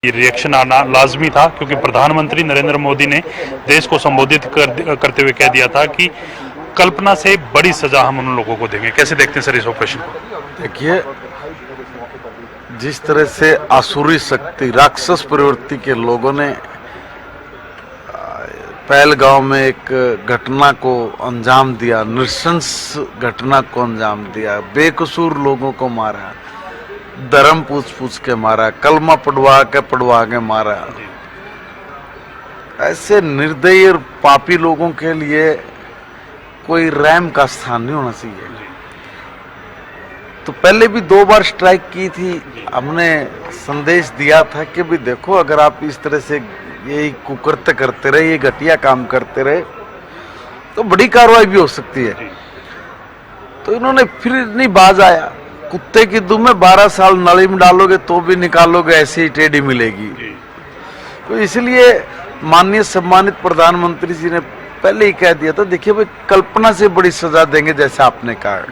ये रिएक्शन आना लाजमी था, क्योंकि प्रधानमंत्री नरेंद्र मोदी ने देश को संबोधित करते हुए कह दिया था कि कल्पना से बड़ी सजा हम उन लोगों को देंगे। कैसे देखते हैं सर इस ऑपरेशन को? देखिए, जिस तरह से आसुरी शक्ति राक्षस प्रवृत्ति के लोगों ने पहलगांव में एक घटना को अंजाम दिया, नृशंस घटना को अंजाम दिया, बेकसूर लोगों को मारा, धर्म पूछ के मारा, कलमा पढ़वा के मारा, ऐसे निर्दयी और पापी लोगों के लिए कोई रहम का स्थान नहीं होना चाहिए। तो पहले भी 2 बार स्ट्राइक की थी, हमने संदेश दिया था कि भी देखो, अगर आप इस तरह से यही कुकृत्य करते रहे, ये घटिया काम करते रहे, तो बड़ी कार्रवाई भी हो सकती है। तो इन्होंने फिर नहीं बाज आया। कुत्ते की दुम में 12 साल नली में डालोगे तो भी निकालोगे, ऐसे ही टेढ़ी मिलेगी। तो इसलिए माननीय सम्मानित प्रधानमंत्री जी ने पहले ही कह दिया था, देखिए भाई, कल्पना से बड़ी सजा देंगे जैसे आपने कहा।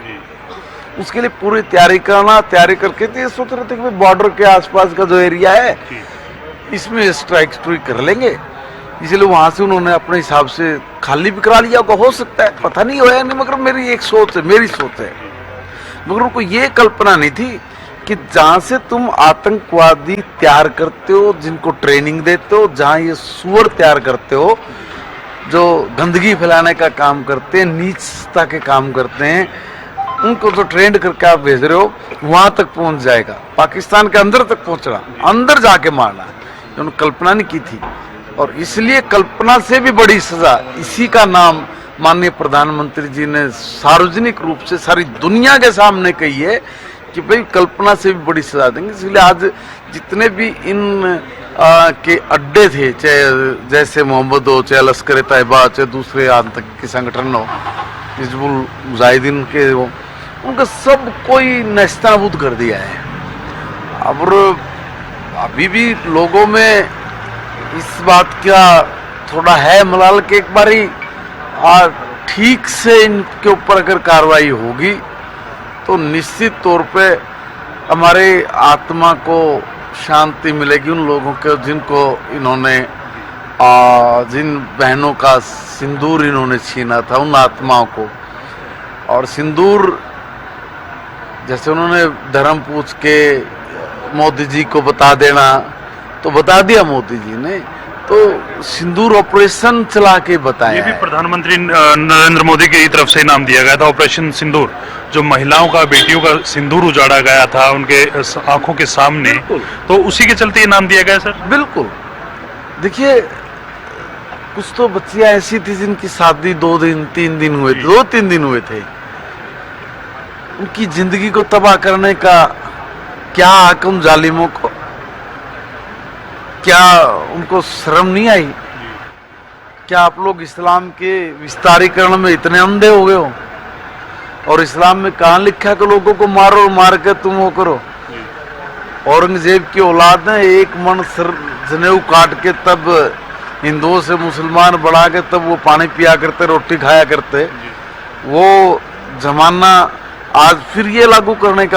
उसके लिए पूरी तैयारी करके थे, सोच रहे थे कि बॉर्डर के आसपास का जो एरिया है इसमें स्ट्राइक कर लेंगे। इसलिए वहां से उन्होंने अपने हिसाब से खाली भी करा लिया, हो सकता है, पता नहीं होया नहीं, मगर मेरी एक सोच है, मेरी सोच है। मगर उनको ये कल्पना नहीं थी कि जहां से तुम आतंकवादी तैयार करते हो, जिनको ट्रेनिंग देते हो, जहां ये सुअर तैयार करते हो, जो गंदगी फैलाने का काम करते हैं, नीचता के काम करते हैं, उनको तो ट्रेंड करके आप भेज रहे हो, वहां तक पहुंच जाएगा, पाकिस्तान के अंदर तक पहुंचना, अंदर जाके मारना, उन्होंने कल्पना नहीं की थी। और इसलिए कल्पना से भी बड़ी सजा, इसी का नाम माननीय प्रधानमंत्री जी ने सार्वजनिक रूप से सारी दुनिया के सामने कही है कि भाई कल्पना से भी बड़ी सजा देंगे। इसलिए आज जितने भी इन के अड्डे थे, चाहे जैसे मोहम्मद हो, चाहे लश्कर तैयबा, चाहे दूसरे आतंकी संगठन हो, हिजबुल मुजाहिदीन के हो, उनका सब कोई नेस्तनाबूद कर दिया है। और अभी भी लोगों में इस बात का थोड़ा है मलाल के एक बारी ठीक से इनके ऊपर अगर कार्रवाई होगी तो निश्चित तौर पे हमारे आत्मा को शांति मिलेगी। उन लोगों के जिनको इन्होंने जिन बहनों का सिंदूर इन्होंने छीना था, उन आत्माओं को। और सिंदूर जैसे उन्होंने धर्म पूछ के मोदी जी को बता देना, तो बता दिया मोदी जी ने, तो सिंदूर ऑपरेशन चला के बताया। ये भी प्रधानमंत्री नरेंद्र मोदी की तरफ से नाम दिया गया था, ऑपरेशन सिंदूर, जो महिलाओं का, बेटियों का सिंदूर उजाड़ा गया था उनके आंखों के सामने, तो उसी के चलते ये नाम दिया गया। सर बिल्कुल, देखिए, कुछ तो बच्चियां ऐसी थी जिनकी शादी 2-3 दिन हुए थे, 2-3 दिन हुए थे, उनकी जिंदगी को तबाह करने का क्या हक उन जालिमों को? क्या उनको शर्म नहीं आई? क्या आप लोग इस्लाम के विस्तारीकरण में इतने अंधे हो गए हो? और इस्लाम में कहाँ लिखा है कि लोगों को मारो और मार के तुम वो करो? औरंगजेब की औलाद ने एक मन जनेऊ काट के तब हिंदुओं से मुसलमान बढ़ा के तब वो पानी पिया करते, रोटी खाया करते। वो जमाना आज फिर ये लागू करने का